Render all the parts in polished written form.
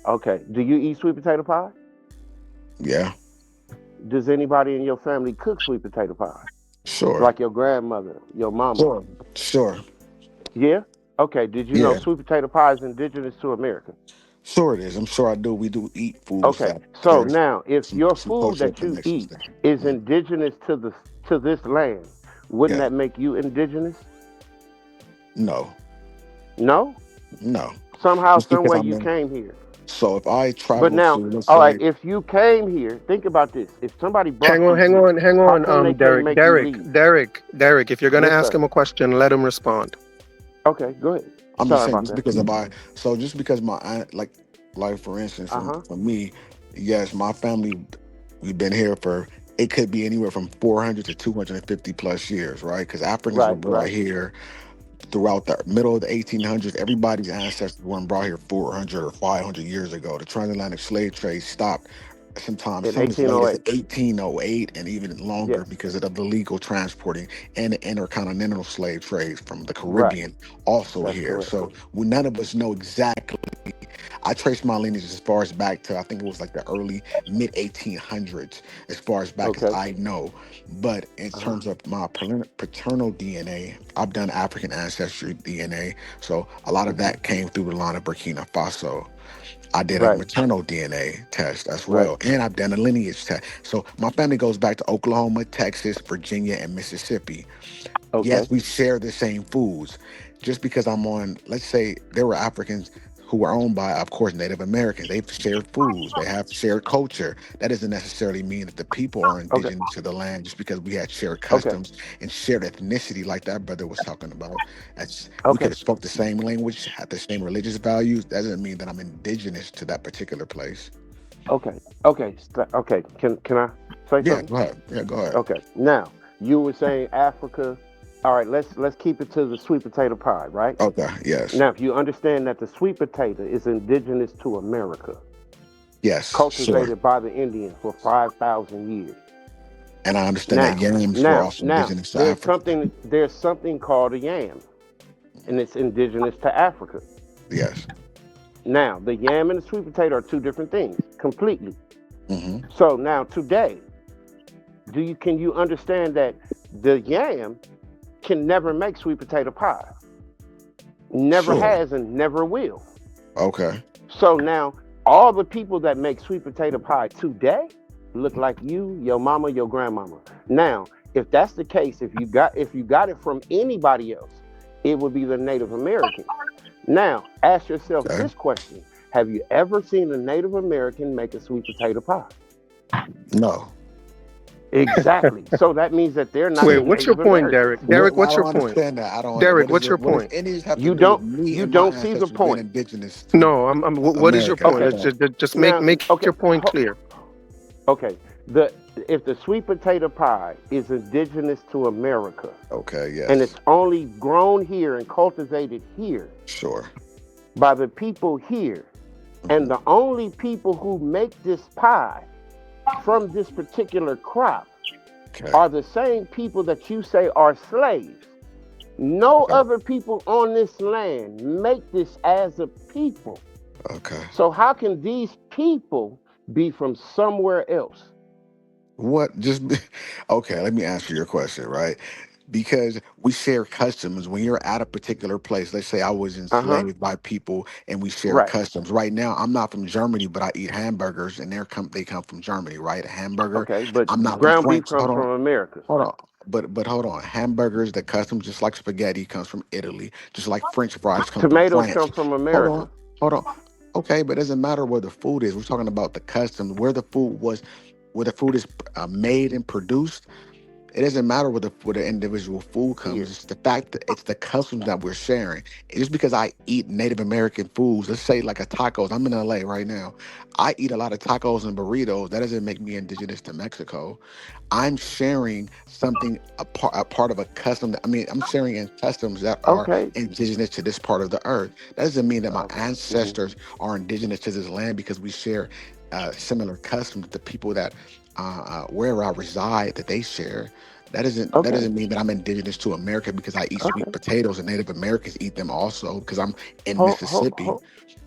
Okay. Do you eat sweet potato pie? Yeah, Does anybody in your family cook sweet potato pie? sure, Like your grandmother, your mama? sure, sure. Yeah? Okay. Did you know Yeah, sweet potato pie is indigenous to America? sure it is. I'm sure I do. We do eat foods Okay. that So there's now, if your some food cultural that you connections eat there. is Mhm. indigenous to this land, wouldn't Yeah, that make you indigenous? no, No. no. Somehow, Just some because way, I'm you in. came here. So if I But travel to, now, let's all right, say, if you came here, think about this. If somebody Hang brought on, you hang here, on, hang how on, come they can't Derek, make you Derek, leave? Derek, Derek. If you're gonna Yes, ask sir. him a question, let him respond. Okay, go ahead. I'm just Sorry saying, about just that. because if I, so just because my aunt, like for instance, Uh huh. for me, yes, my family, we've been here for, it could be anywhere from 400 to 250 plus years, right? Because Africans were Right, brought right. here throughout the middle of the 1800s. Everybody's ancestors weren't brought here 400 or 500 years ago. The transatlantic slave trade stopped sometimes In some as late as 1808. 1808 and even longer Yes. because of the legal transporting and the intercontinental slave trades from the Right. Caribbean also That's here. correct. So none of us know exactly. I traced my lineage as far as back to I think it was like the early mid 1800s, as far as back as Okay. I know. But in Uh huh. terms of my paternal DNA, I've done African ancestry DNA, so a lot of Hmm. that came through the line of Burkina Faso. I did a Right. maternal DNA test as Right. well, and I've done a lineage test. So my family goes back to Oklahoma, Texas, Virginia, and Mississippi. Okay. Yes, we share the same foods. Just because I'm on, let's say there were Africans who were owned by, of course, Native Americans. They've shared foods, they have shared culture. That doesn't necessarily mean that the people are Okay. indigenous to the land just because we had shared Okay. customs and shared ethnicity, like that brother was talking about. That's we could Okay. have spoke the same language, had the same religious values. That doesn't mean that I'm indigenous to that particular place. Okay. Okay. Okay. Can I say Yeah, something? go ahead. Yeah, go ahead. Okay. Now you were saying Africa. All right. Let's keep it to the sweet potato pie, right? Okay, yes. Now, if you understand that the sweet potato is indigenous to America, Yes, sure. cultivated by the Indians for 5,000 years. And I understand that Now, yams were now, also now, indigenous to Africa. there's something called a yam, and it's indigenous to Africa. Yes. Now, the yam and the sweet potato are two different things, completely. Hmm. So now, today, do you can you understand that the yam can never make sweet potato pie? Never Sure. has and never will. Okay. So now, all the people that make sweet potato pie today look like you, your mama, your grandmama. Now, if that's the case, if you got it from anybody else, it would be the Native Americans. Now, ask yourself Okay. this question: have you ever seen a Native American make a sweet potato pie? No. Exactly. So that means that they're not Wait, the what's your Native point, Americans. Derek? Derek, I what's your don't point? understand that. I don't. Derek, What is what's it? your What does point? any of this have to You do with don't me you and my don't see the ancestors being point. indigenous to No, What is your America? point? Okay. Okay. Just Now, make your okay, point clear. okay. The if the sweet potato pie is indigenous to America Okay. and Yes. it's only grown here and cultivated here Sure. by the people here, and Hmm. the only people who make this pie from this particular crop Okay. are the same people that you say are slaves. No Okay. other people on this land make this as a people. Okay. So how can these people be from somewhere else? What just okay, let me answer your question, right? Because we share customs when you're at a particular place. Let's say I was Uh-huh. enslaved by people and we share Right. customs. Right now, I'm not from Germany, but I eat hamburgers and they come from Germany, right? A hamburger. Okay, but I'm not from ground beef France. comes from America. Hold on. But hold on. Hamburgers, the customs, just like spaghetti, comes from Italy. Just like French fries come from Tomatoes come France. from Hold on. America. Hold on. Okay, but it doesn't matter where the food is. We're talking about the customs, where the food is made and produced. It doesn't matter where the individual food comes. Here. It's the fact that it's the customs that we're sharing. Just because I eat Native American foods, let's say like a tacos. I'm in LA right now. I eat a lot of tacos and burritos. That doesn't make me indigenous to Mexico. I'm sharing something a part of a custom. I mean, I'm sharing in customs that are Okay. indigenous to this part of the earth. That doesn't mean that my Okay. Hmm. ancestors are indigenous to this land because we share similar customs with the people that wherever I reside that they share. That Okay. doesn't mean that I'm indigenous to America because I eat sweet Okay. potatoes and Native Americans eat them also because I'm in Hold, hold, Mississippi. hold,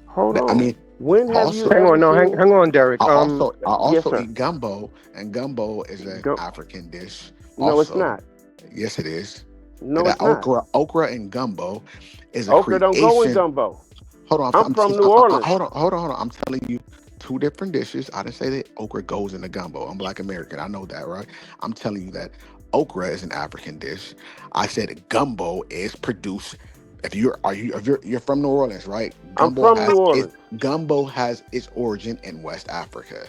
hold I mean, on. When have you Also, Hang ever on, no, hang, seen? hang on, Derek. I Yes, also sir. eat gumbo, and gumbo is an Go. African dish. No, it's Also, not. yes, it is. No, That it's not. okra and gumbo is a Okra don't go in creation. gumbo. Hold on, I'm from New Orleans. hold on. I'm telling you two different dishes. I didn't say that okra goes in the gumbo. I'm Black American. I know that, right? I'm telling you that okra is an African dish. I said gumbo is produced. If you're from New Orleans, right? I'm from New Orleans. Gumbo has its origin in West Africa.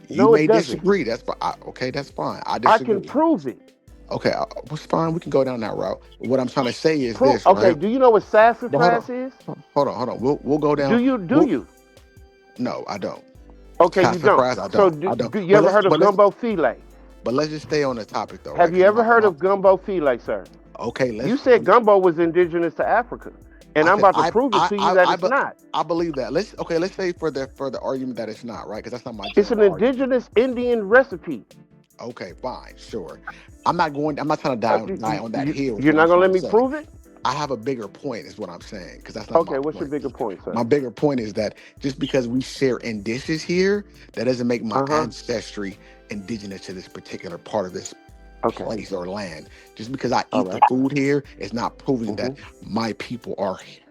You No, it may doesn't. disagree. That's fine. Okay, that's fine. I I can disagree. prove it. Okay, it's fine. We can go down that route. What I'm trying to say is Prove. this, Okay. right? Do you know what But hold on, sassafras is? hold on. We'll go Do down. you? Do We'll, you? no, I don't. Okay, you don't. Sassafras, So I don't. do you ever heard of gumbo filet? But let's just stay on the topic though, right? Have you Because ever heard of gumbo filet, sir? okay, You said gumbo was indigenous to Africa, and I I'm said about to prove it to you that it's but not. I believe that. Let's say for the argument that it's not, right? Because that's not my It's an general argument. indigenous Indian recipe. Okay, fine, sure. I'm not going. I'm not trying to die on that hill. Is You're what I'm not gonna trying let to me say. prove it? I have a bigger point, is what I'm saying, because that's not my Okay, what's your point. bigger point, sir? My bigger point is that just because we share in dishes here, that doesn't make my Uh-huh. ancestry indigenous to this particular part of this Okay. place or land. Just because I All eat the right. food here is not proving that Mm-hmm. my people are here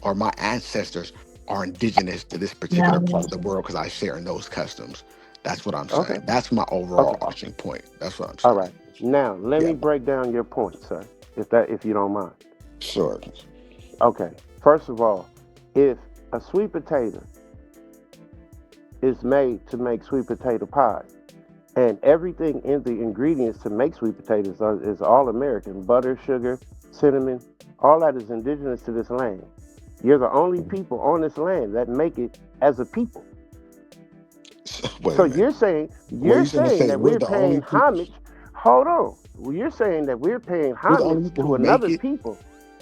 or my ancestors are indigenous to this particular part of the world because I share in those customs. That's what I'm Okay. saying. That's my overall Okay. arching point. That's what I'm All saying. right. Now let Yeah, me break down your point, sir, if you don't mind. sure. Okay. First of all, if a sweet potato is made to make sweet potato pie, and everything in the ingredients to make sweet potatoes is all American, butter, sugar, cinnamon, all that is indigenous to this land. You're the only people on this land that make it as a people. Wait So a minute. What are you're you trying to saying say? that We're we're the only paying people. homage. Hold on. Well, you're saying that we're paying We're the homage only people to who make another it. people,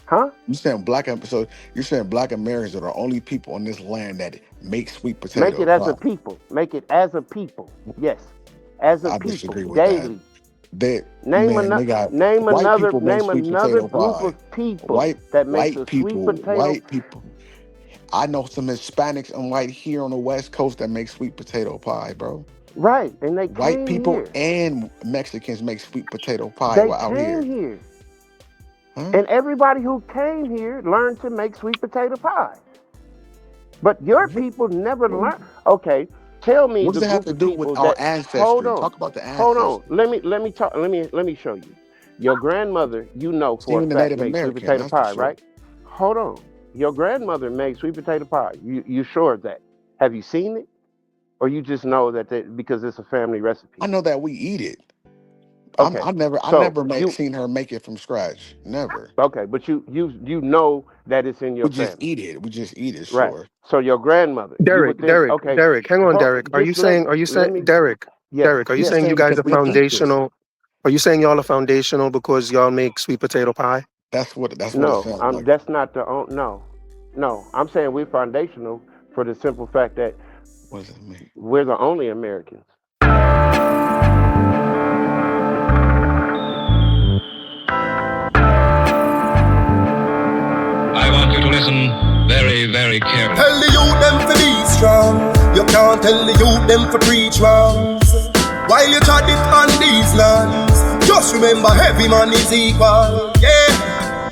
huh? You saying so you're saying Black Americans are the only people on this land that make sweet Make potato it as a pie. people. Make it as a people. Yes, as a I people disagree with that. daily. They Name Man, another. they got Name white another. people make Name sweet another potato group pie. of people that makes a sweet potato. White people. I know some Hispanics and white here on the West Coast that make sweet potato pie, bro. Right, and they White came people here. and Mexicans make sweet potato pie They while out came here. here, Huh? and everybody who came here learned to make sweet potato pie. But your What, people never learned. Okay, tell me what does the that have group to of do with people our that. Hold ancestry? on, Talk about the hold on. ancestry. Let me talk. Let me show you. Your grandmother, you know See, for a even the fact, Native made sweet American, potato that's for pie, sure. right? Hold on. Your grandmother made sweet potato pie. You sure of that? Have you seen it, or you just know that because it's a family I recipe? know that we eat it. Okay, I so never you seen her make it from scratch. Never. okay, but you know that it's in We your just family, eat it. We just eat it. right? Sure. So your grandmother, you would Derek, think, Derek, okay, Derek, hang on, Derek. just Are you let saying, me, Derek, yes, Derek, are you He's yes. saying you saying guys because are we eat this. foundational? Are you saying y'all are foundational because y'all make sweet potato pie? That's what it No, sounds like. that's not no, no. I'm saying we're foundational for the simple fact that What does that mean? we're the only Americans. I want you to listen very, very carefully. Tell the youth them to be strong. You can't tell the youth them to preach wrongs. While you trod it on these lands, just remember every man is equal. Yeah.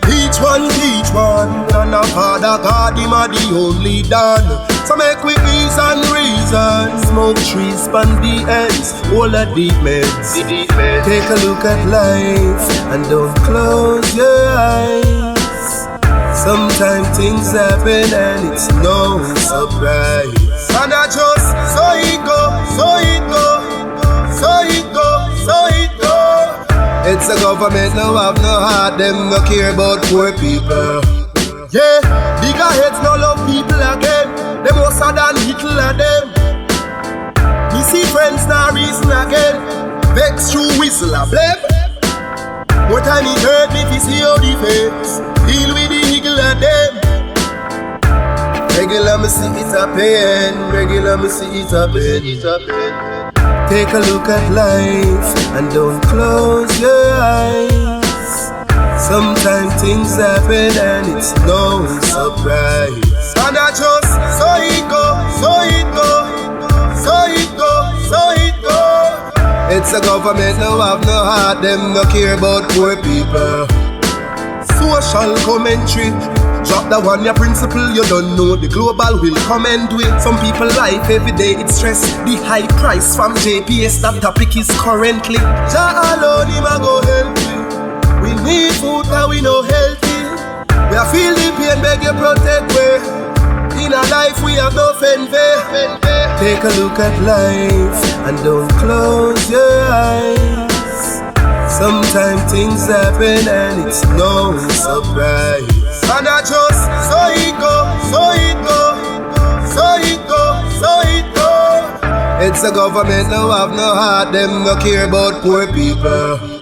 Each one teach one, and a father God him a the only done. So make we peace and reason. Smoke trees span the ends, all the deep meds. Take a look at life and don't close your eyes. Sometimes things happen and it's no surprise. And I just so it go, so it go, so it go, so it go. It's the government no have no heart, them no care about poor people. Yeah, bigger heads no love people again. Them worse than Hitler them. Me see friends now reason again. Vex through whistle a blame. More time it hurt me to see how the face deal with the eagle of them. Regular me see it a pain. Regular me see it a pain. Take a look at life and don't close your eyes. Sometimes things happen and it's no surprise. And I just so it go, so government no have no heart, them no care about poor people. Social commentary. Drop that one, your principle, you don't know. The global will come and do it. Some people life every day, it's stress. The high price from JPS, that topic is currently. Jah alone, him a go help you. We need food, cause we no healthy. We are feel the pain, beg you protect we. In our life, we have no envy. Take a look at life, and don't close your eyes. Sometimes things happen and it's no surprise. And I just, so it go, so it go, so it go, so it go. It's the government no have no heart, them no care about poor people.